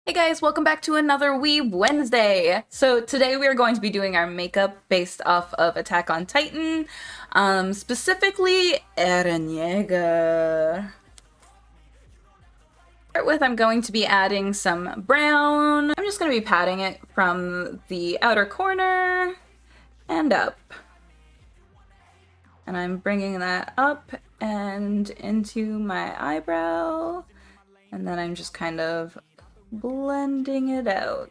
Hey guys, welcome back to another Weeb Wednesday. So today we are going to be doing our makeup based off of Attack on Titan, specifically Eren Yeager. Start with, I'm going to be adding some brown. I'm just going to be patting it from the outer corner and up. And I'm bringing that up and into my eyebrow. And then I'm just kind of blending it out.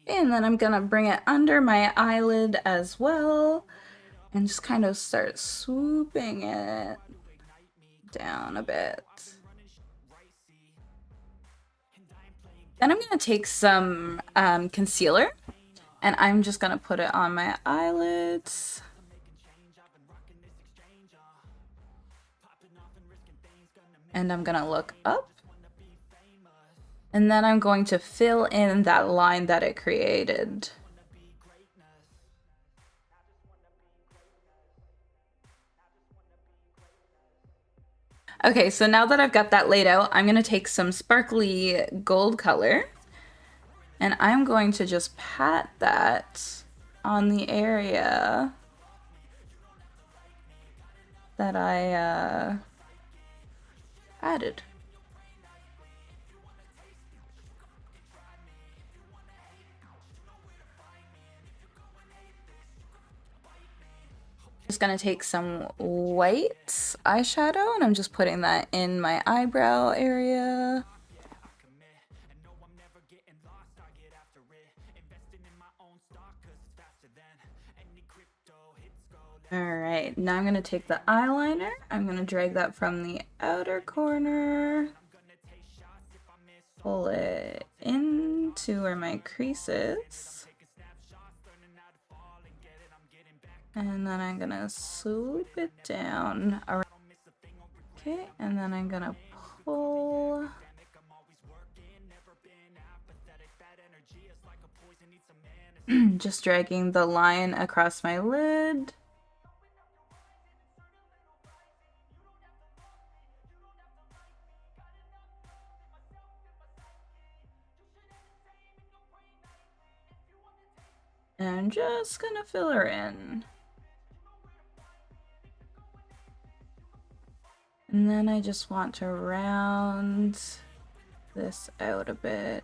And then I'm gonna bring it under my eyelid as well and just kind of start swooping it down a bit. Then I'm gonna take some concealer and I'm just gonna put it on my eyelids. And I'm gonna look up. And then I'm going to fill in that line that it created. Okay, so now that I've got that laid out, I'm gonna take some sparkly gold color and I'm going to just pat that on the area that I added. Just gonna take some white eyeshadow and I'm just putting that in my eyebrow area. Alright, now I'm gonna take the eyeliner. I'm gonna drag that from the outer corner. Pull it into where my crease is. And then I'm gonna swoop it down. Okay, and then I'm gonna pull. Just dragging the line across my lid. And I'm just gonna fill her in. And then I just want to round this out a bit.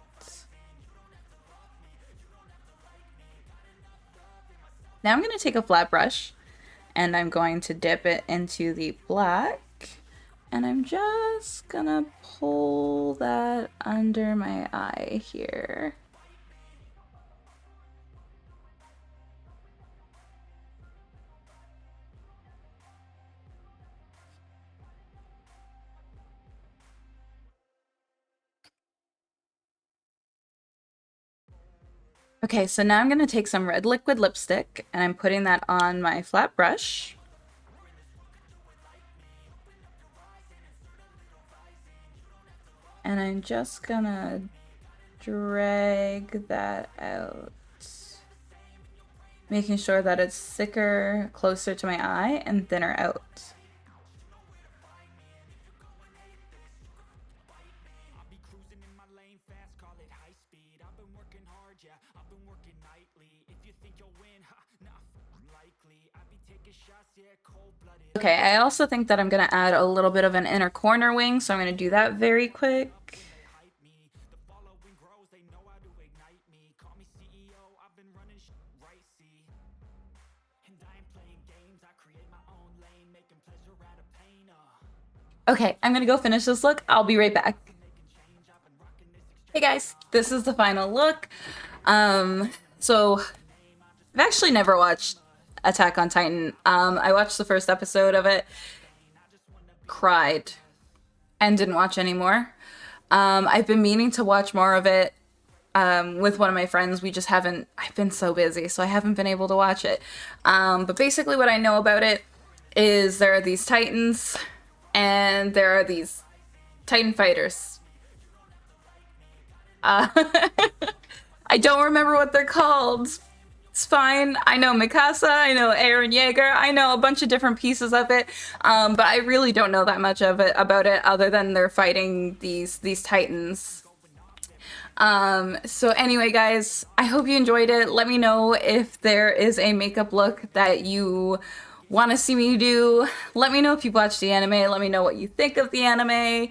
Now I'm going to take a flat brush and I'm going to dip it into the black and I'm just gonna pull that under my eye here. Okay, so now I'm going to take some red liquid lipstick and I'm putting that on my flat brush. And I'm just gonna drag that out, making sure that it's thicker closer to my eye and thinner out. Okay, I also think that I'm gonna add a little bit of an inner corner wing, so I'm gonna do that very quick. Okay, I'm gonna go finish this look. I'll be right back. Hey guys, this is the final look. So I've actually never watched Attack on Titan. I watched the first episode of it, cried, and didn't watch anymore. I've been meaning to watch more of it with one of my friends. We just haven't, I've been so busy, so I haven't been able to watch it. But basically what I know about it is there are these Titans and there are these Titan fighters. I don't remember what they're called. It's fine. I know Mikasa, I know Eren Yeager, I know a bunch of different pieces of it, but I really don't know that much of it about it other than they're fighting these titans. So anyway, guys, I hope you enjoyed it. Let me know if there is a makeup look that you want to see me do. Let me know if you've watched the anime. Let me know what you think of the anime.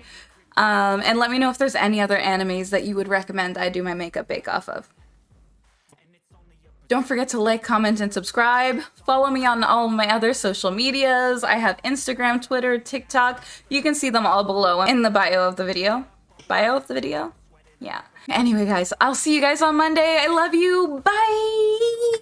And let me know if there's any other animes that you would recommend I do my makeup bake off of. Don't forget to like, comment, and subscribe. Follow me on all of my other social medias. I have Instagram, Twitter, TikTok. You can see them all below in the bio of the video. Bio of the video? Yeah. Anyway, guys, I'll see you guys on Monday. I love you. Bye!